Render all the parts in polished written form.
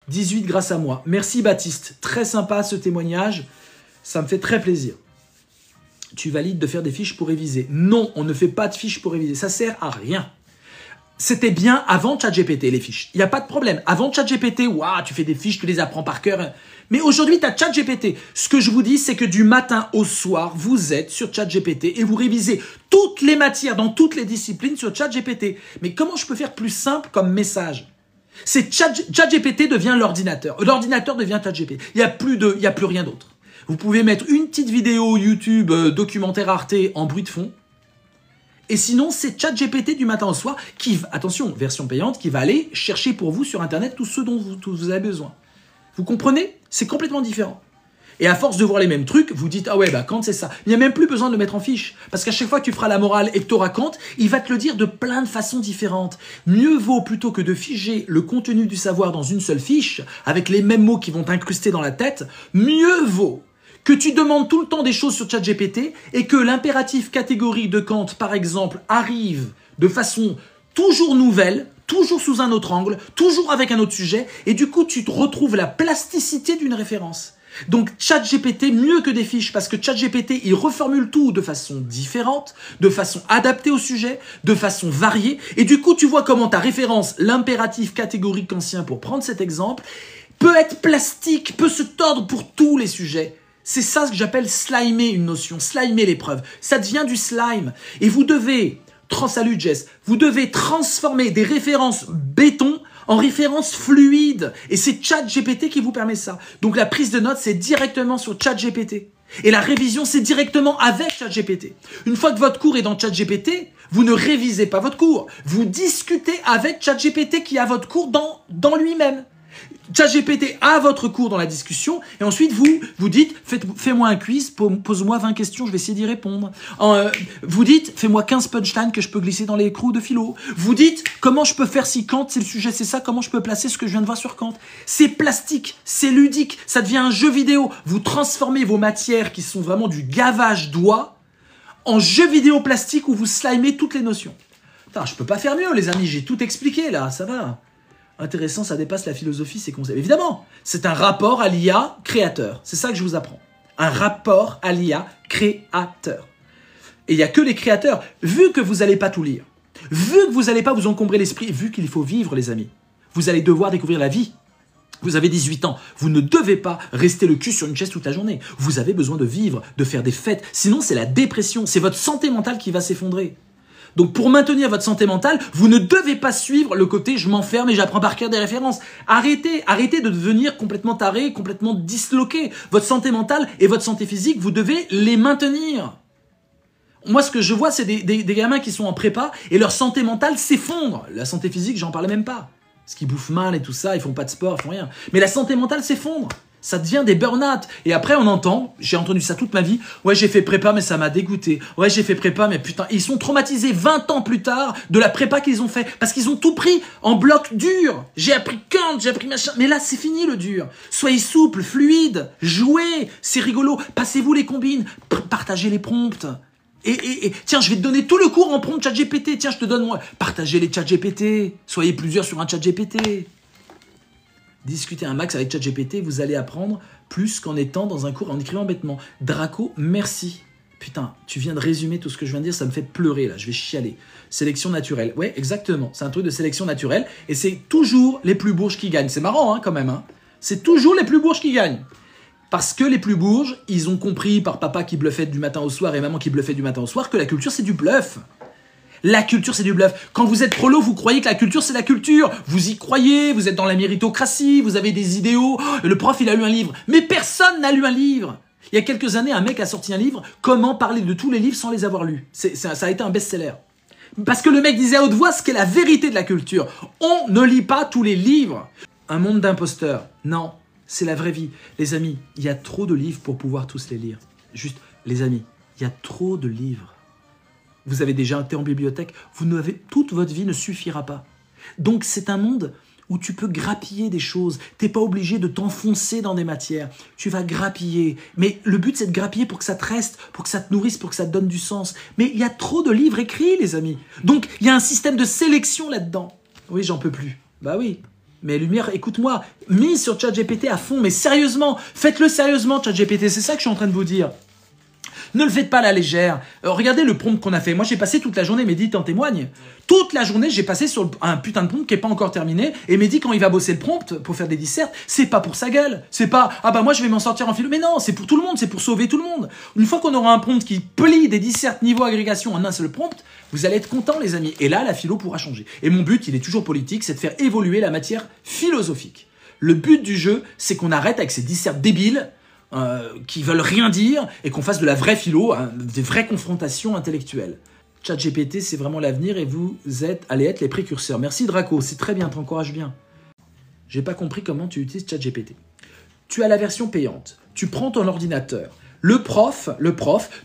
18 grâce à moi. Merci Baptiste, très sympa ce témoignage, ça me fait très plaisir. Tu valides de faire des fiches pour réviser. Non, on ne fait pas de fiches pour réviser, ça sert à rien. C'était bien avant ChatGPT, les fiches. Il n'y a pas de problème. Avant ChatGPT, waouh, tu fais des fiches, tu les apprends par cœur. Mais aujourd'hui, tu as ChatGPT. Ce que je vous dis, c'est que du matin au soir, vous êtes sur ChatGPT et vous révisez toutes les matières dans toutes les disciplines sur ChatGPT. Mais comment je peux faire plus simple comme message? C'est ChatGPT devient l'ordinateur. L'ordinateur devient ChatGPT. Il n'y a plus rien d'autre. Vous pouvez mettre une petite vidéo YouTube, documentaire Arte en bruit de fond. Et sinon, c'est ChatGPT du matin au soir qui, attention, version payante, qui va aller chercher pour vous sur Internet tout ce dont vous avez besoin. Vous comprenez? C'est complètement différent. Et à force de voir les mêmes trucs, vous dites « Ah ouais, bah Kant, c'est ça ». Il n'y a même plus besoin de le mettre en fiche. Parce qu'à chaque fois que tu feras la morale et que tu auras Kant, il va te le dire de plein de façons différentes. Mieux vaut, plutôt que de figer le contenu du savoir dans une seule fiche, avec les mêmes mots qui vont t'incruster dans la tête, mieux vaut que tu demandes tout le temps des choses sur ChatGPT et que l'impératif catégorique de Kant, par exemple, arrive de façon toujours nouvelle, toujours sous un autre angle, toujours avec un autre sujet, et du coup, tu te retrouves la plasticité d'une référence. Donc, ChatGPT, mieux que des fiches, parce que ChatGPT, il reformule tout de façon différente, de façon adaptée au sujet, de façon variée, et du coup, tu vois comment ta référence, l'impératif catégorique ancien, pour prendre cet exemple, peut être plastique, peut se tordre pour tous les sujets. C'est ça ce que j'appelle slimer une notion, slimer l'épreuve. Ça devient du slime. Et vous devez, salut Jess, vous devez transformer des références béton en références fluides. Et c'est ChatGPT qui vous permet ça. Donc la prise de notes, c'est directement sur ChatGPT. Et la révision, c'est directement avec ChatGPT. Une fois que votre cours est dans ChatGPT, vous ne révisez pas votre cours. Vous discutez avec ChatGPT qui a votre cours dans lui-même. ChatGPT a votre cours dans la discussion et ensuite vous dites fais-moi un quiz, pose-moi 20 questions, je vais essayer d'y répondre. Vous dites fais-moi 15 punchlines que je peux glisser dans les écrous de philo. Vous dites comment je peux faire si Kant c'est le sujet, c'est ça, comment je peux placer ce que je viens de voir sur Kant. C'est plastique, c'est ludique, ça devient un jeu vidéo. Vous transformez vos matières qui sont vraiment du gavage d'oie en jeu vidéo plastique où vous slimez toutes les notions. Putain, je peux pas faire mieux les amis, j'ai tout expliqué là, ça va. Intéressant, ça dépasse la philosophie, ces concepts. Évidemment, c'est un rapport à l'IA créateur. C'est ça que je vous apprends. Un rapport à l'IA créateur. Et il n'y a que les créateurs. Vu que vous n'allez pas tout lire, vu que vous n'allez pas vous encombrer l'esprit, vu qu'il faut vivre, les amis, vous allez devoir découvrir la vie. Vous avez 18 ans, vous ne devez pas rester le cul sur une chaise toute la journée. Vous avez besoin de vivre, de faire des fêtes. Sinon, c'est la dépression, c'est votre santé mentale qui va s'effondrer. Donc pour maintenir votre santé mentale, vous ne devez pas suivre le côté je m'enferme et j'apprends par cœur des références. Arrêtez de devenir complètement taré, complètement disloqué. Votre santé mentale et votre santé physique, vous devez les maintenir. Moi, ce que je vois, c'est des gamins qui sont en prépa et leur santé mentale s'effondre. La santé physique, j'en parlais même pas. Parce qu'ils bouffent mal et tout ça, ils font pas de sport, ils font rien. Mais la santé mentale s'effondre. Ça devient des burn-out. Et après, on entend, j'ai entendu ça toute ma vie, ouais, j'ai fait prépa, mais ça m'a dégoûté. Ouais, j'ai fait prépa, mais putain, ils sont traumatisés 20 ans plus tard de la prépa qu'ils ont fait. Parce qu'ils ont tout pris en bloc dur. J'ai appris Kant, j'ai appris machin. Mais là, c'est fini le dur. Soyez souple, fluide, jouez, c'est rigolo. Passez-vous les combines, partagez les prompts. Et tiens, je vais te donner tout le cours en prompt ChatGPT. Tiens, je te donne moi. Partagez les ChatGPT. Soyez plusieurs sur un ChatGPT. Discutez un max avec ChatGPT, vous allez apprendre plus qu'en étant dans un cours en écrivant bêtement. Draco, merci. Putain, tu viens de résumer tout ce que je viens de dire, ça me fait pleurer là, je vais chialer. Sélection naturelle, ouais, exactement, c'est un truc de sélection naturelle et c'est toujours les plus bourges qui gagnent. C'est marrant hein, quand même, hein. C'est toujours les plus bourges qui gagnent. Parce que les plus bourges, ils ont compris par papa qui bluffait du matin au soir et maman qui bluffait du matin au soir que la culture c'est du bluff. La culture, c'est du bluff. Quand vous êtes prolo, vous croyez que la culture, c'est la culture. Vous y croyez, vous êtes dans la méritocratie, vous avez des idéaux. Le prof, il a lu un livre. Mais personne n'a lu un livre. Il y a quelques années, un mec a sorti un livre, Comment parler de tous les livres sans les avoir lus. Ça a été un best-seller. Parce que le mec disait à haute voix ce qu'est la vérité de la culture. On ne lit pas tous les livres. Un monde d'imposteurs. Non, c'est la vraie vie. Les amis, il y a trop de livres pour pouvoir tous les lire. Juste, les amis, il y a trop de livres. Vous avez déjà été en bibliothèque, toute votre vie ne suffira pas. Donc c'est un monde où tu peux grappiller des choses. Tu n'es pas obligé de t'enfoncer dans des matières. Tu vas grappiller. Mais le but, c'est de grappiller pour que ça te reste, pour que ça te nourrisse, pour que ça te donne du sens. Mais il y a trop de livres écrits, les amis. Donc il y a un système de sélection là-dedans. Oui, j'en peux plus. Bah oui. Mais Lumière, écoute-moi, mise sur ChatGPT à fond, mais sérieusement, faites-le sérieusement, ChatGPT, c'est ça que je suis en train de vous dire. Ne le faites pas à la légère. Regardez le prompt qu'on a fait. Moi, j'ai passé toute la journée, Mehdi t'en témoigne. Toute la journée, j'ai passé sur un putain de prompt qui n'est pas encore terminé. Et Mehdi, quand il va bosser le prompt pour faire des dissertes, c'est pas pour sa gueule. C'est pas, ah bah moi, je vais m'en sortir en philo. Mais non, c'est pour tout le monde, c'est pour sauver tout le monde. Une fois qu'on aura un prompt qui plie des dissertes niveau agrégation en un seul prompt, vous allez être contents, les amis. Et là, la philo pourra changer. Et mon but, il est toujours politique, c'est de faire évoluer la matière philosophique. Le but du jeu, c'est qu'on arrête avec ces dissertes débiles qui veulent rien dire et qu'on fasse de la vraie philo, des vraies confrontations intellectuelles. ChatGPT, c'est vraiment l'avenir et vous allez être les précurseurs. Merci Draco, c'est très bien, t'encourages bien. J'ai pas compris comment tu utilises ChatGPT. Tu as la version payante, tu prends ton ordinateur, le prof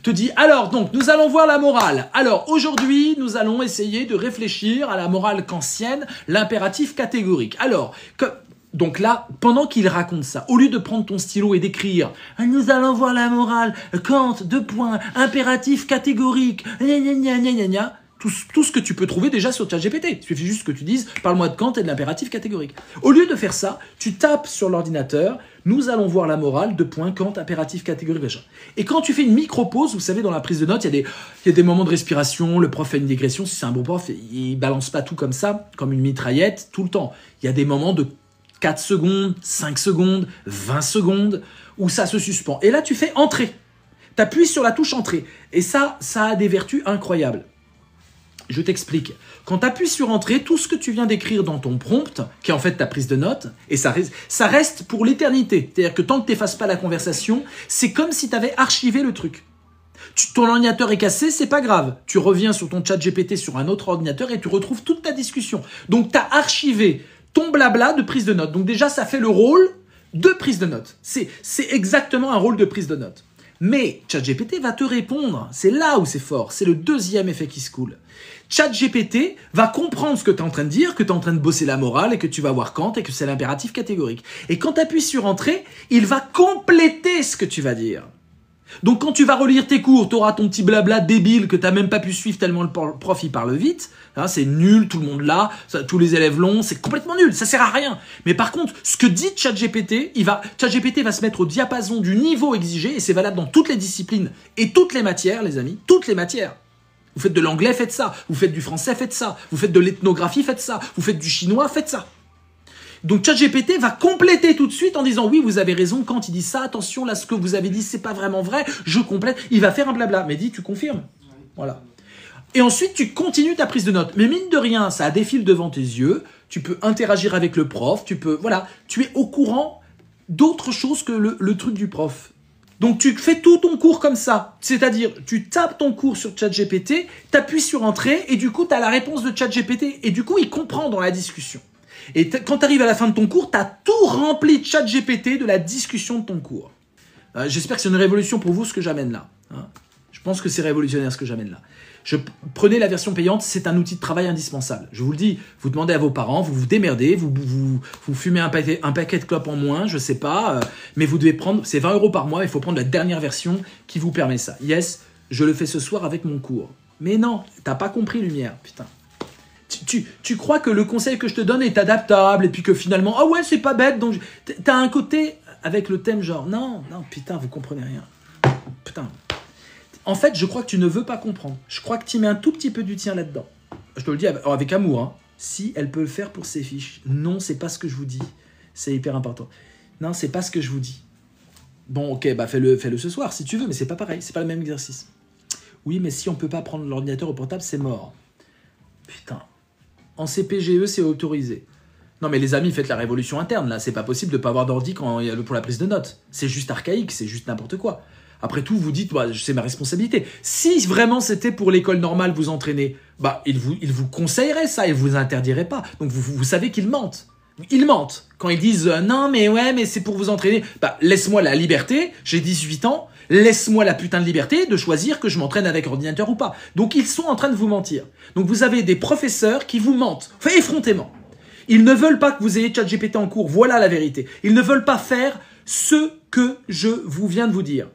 te dit « Alors, donc, nous allons voir la morale. Alors, aujourd'hui, nous allons essayer de réfléchir à la morale kantienne, l'impératif catégorique. Alors, donc là, pendant qu'il raconte ça, au lieu de prendre ton stylo et d'écrire « Nous allons voir la morale, Kant, impératif catégorique, gna gna gna gna gna gna », tout ce que tu peux trouver déjà sur ChatGPT. Il suffit juste que tu dises « Parle-moi de Kant et de l'impératif catégorique ». Au lieu de faire ça, tu tapes sur l'ordinateur « Nous allons voir la morale, Kant, impératif catégorique ». Et quand tu fais une micro-pause, vous savez, dans la prise de notes, il y a des moments de respiration, le prof fait une digression, si c'est un bon prof, il balance pas tout comme ça, comme une mitraillette, tout le temps. Il y a des moments de 4 secondes, 5 secondes, 20 secondes, où ça se suspend. Et là, tu fais entrée. Tu appuies sur la touche entrée. Et ça a des vertus incroyables. Je t'explique. Quand tu appuies sur entrée, tout ce que tu viens d'écrire dans ton prompt, qui est en fait ta prise de notes, et ça reste pour l'éternité. C'est-à-dire que tant que tu n'effaces pas la conversation, c'est comme si tu avais archivé le truc. Ton ordinateur est cassé, c'est pas grave. Tu reviens sur ton ChatGPT sur un autre ordinateur et tu retrouves toute ta discussion. Donc, tu as archivé ton blabla de prise de notes. Donc déjà, ça fait le rôle de prise de notes. C'est exactement un rôle de prise de notes. Mais ChatGPT va te répondre. C'est là où c'est fort. C'est le deuxième effet qui se coule. ChatGPT va comprendre ce que tu es en train de dire, que tu es en train de bosser la morale et que tu vas voir Kant et que c'est l'impératif catégorique. Et quand tu appuies sur entrée, il va compléter ce que tu vas dire. Donc quand tu vas relire tes cours, tu auras ton petit blabla débile que tu n'as même pas pu suivre tellement le prof il parle vite. Hein, c'est nul, tout le monde là, tous les élèves l'ont, c'est complètement nul, ça sert à rien. Mais par contre, ce que dit ChatGPT, ChatGPT va se mettre au diapason du niveau exigé et c'est valable dans toutes les disciplines et toutes les matières, les amis, toutes les matières. Vous faites de l'anglais, faites ça. Vous faites du français, faites ça. Vous faites de l'ethnographie, faites ça. Vous faites du chinois, faites ça. Donc ChatGPT va compléter tout de suite en disant oui, vous avez raison quand il dit ça, attention là ce que vous avez dit c'est pas vraiment vrai, je complète, il va faire un blabla. Mais dis, tu confirmes. Voilà. Et ensuite tu continues ta prise de notes. Mais mine de rien, ça défile devant tes yeux, tu peux interagir avec le prof, tu es au courant d'autre chose que le truc du prof. Donc tu fais tout ton cours comme ça, c'est-à-dire tu tapes ton cours sur ChatGPT, tu appuies sur entrée et du coup tu as la réponse de ChatGPT et du coup il comprend dans la discussion. Et quand tu arrives à la fin de ton cours, tu as tout rempli de ChatGPT de la discussion de ton cours. J'espère que c'est une révolution pour vous ce que j'amène là. Hein. Je pense que c'est révolutionnaire ce que j'amène là. Prenez la version payante, c'est un outil de travail indispensable. Je vous le dis, vous demandez à vos parents, vous vous démerdez, vous fumez un paquet de clopes en moins, je sais pas, mais vous devez prendre, c'est 20 € par mois, il faut prendre la dernière version qui vous permet ça. Yes, je le fais ce soir avec mon cours. Mais non, t'as pas compris, Lumière, putain. Tu crois que le conseil que je te donne est adaptable et puis que finalement, ah ouais, c'est pas bête, donc t'as un côté avec le thème genre, non, putain, vous comprenez rien. Putain. En fait, je crois que tu ne veux pas comprendre. Je crois que tu mets un tout petit peu du tien là-dedans. Je te le dis avec amour. Hein. Si elle peut le faire pour ses fiches. Non, c'est pas ce que je vous dis. C'est hyper important. Non, c'est pas ce que je vous dis. Bon, ok, bah fais-le ce soir si tu veux, mais c'est pas pareil. C'est pas le même exercice. Oui, mais si on peut pas prendre l'ordinateur au portable, c'est mort. Putain. En CPGE, c'est autorisé. Non, mais les amis, faites la révolution interne, là. C'est pas possible de pas avoir d'ordi pour la prise de notes. C'est juste archaïque, c'est juste n'importe quoi. Après tout, vous dites, bah, c'est ma responsabilité. Si vraiment c'était pour l'école normale vous entraîner, bah, il vous conseillerait ça, il vous interdirait pas. Donc vous savez qu'ils mentent. Ils mentent. Quand ils disent non, mais ouais, mais c'est pour vous entraîner. Bah, laisse-moi la liberté, j'ai 18 ans, laisse-moi la putain de liberté de choisir que je m'entraîne avec ordinateur ou pas. Donc ils sont en train de vous mentir. Donc vous avez des professeurs qui vous mentent, enfin, effrontément. Ils ne veulent pas que vous ayez ChatGPT en cours, voilà la vérité. Ils ne veulent pas faire ce que je vous viens de vous dire.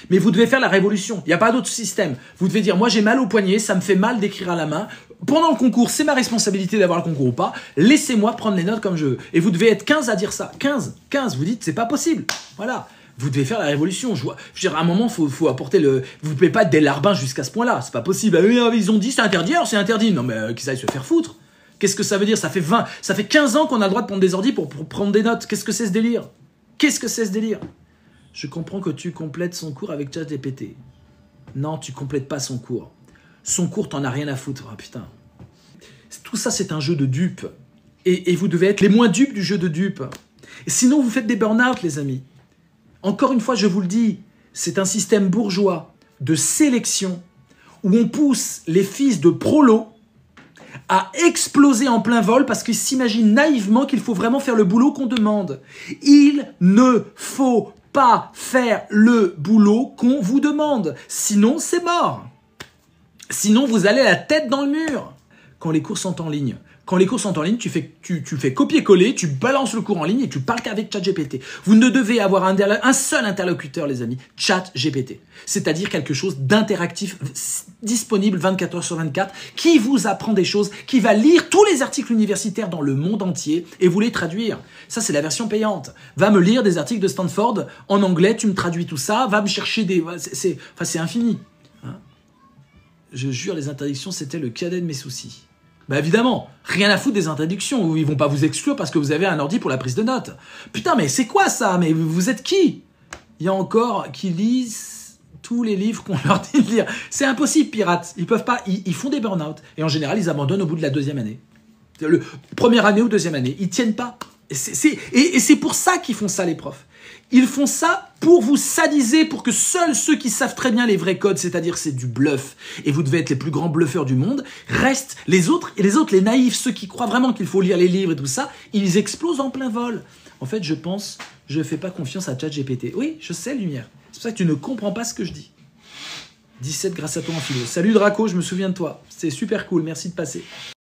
Mais vous devez faire la révolution. Il n'y a pas d'autre système. Vous devez dire, moi j'ai mal au poignet, ça me fait mal d'écrire à la main. pendant le concours, c'est ma responsabilité d'avoir le concours ou pas. Laissez-moi prendre les notes comme je veux. Et vous devez être 15 à dire ça. 15. Vous dites, c'est pas possible. Voilà. Vous devez faire la révolution. Je veux dire, à un moment, faut apporter le... Vous ne pouvez pas être des larbins jusqu'à ce point-là. C'est pas possible. Ils ont dit, c'est interdit, alors c'est interdit. Non, mais qu'ils aillent se faire foutre. Qu'est-ce que ça veut dire? Ça fait 15 ans qu'on a le droit de prendre des ordis pour prendre des notes. Qu'est-ce que c'est ce délire? Je comprends que tu complètes son cours avec ChatGPT. Non, tu complètes pas son cours. Son cours, t'en as rien à foutre. Ah, putain. Tout ça, c'est un jeu de dupes. Et vous devez être les moins dupes du jeu de dupes. Et sinon, vous faites des burn-out, les amis. Encore une fois, je vous le dis, c'est un système bourgeois de sélection où on pousse les fils de prolos à exploser en plein vol parce qu'ils s'imaginent naïvement qu'il faut vraiment faire le boulot qu'on demande. Il ne faut pas faire le boulot qu'on vous demande. Sinon, c'est mort. Sinon, vous allez la tête dans le mur. Quand les cours sont en ligne, tu fais copier-coller, tu balances le cours en ligne et tu parles qu'avec ChatGPT. Vous ne devez avoir un seul interlocuteur, les amis, ChatGPT. C'est-à-dire quelque chose d'interactif, disponible 24 heures sur 24, qui vous apprend des choses, qui va lire tous les articles universitaires dans le monde entier et vous les traduire. Ça, c'est la version payante. Va me lire des articles de Stanford en anglais, tu me traduis tout ça, va me chercher des... c'est infini. Hein? Je jure, les interdictions, c'était le cadet de mes soucis. Bah évidemment, rien à foutre des interdictions. Ils vont pas vous exclure parce que vous avez un ordi pour la prise de notes. Putain, mais c'est quoi ça? Mais vous êtes qui? Il y a encore qui lisent tous les livres qu'on leur dit de lire. C'est impossible, pirates. Ils peuvent pas. Ils font des burn-out. Et en général, ils abandonnent au bout de la deuxième année. Première année ou deuxième année. Ils tiennent pas. Et c'est pour ça qu'ils font ça, les profs. Ils font ça pour vous sadiser, pour que seuls ceux qui savent très bien les vrais codes, c'est-à-dire c'est du bluff, et vous devez être les plus grands bluffeurs du monde, restent les autres, les naïfs, ceux qui croient vraiment qu'il faut lire les livres et tout ça, ils explosent en plein vol. En fait, je fais pas confiance à ChatGPT. Oui, je sais, Lumière. C'est pour ça que tu ne comprends pas ce que je dis. 17 grâce à toi en philo. Salut Draco, je me souviens de toi. C'est super cool, merci de passer.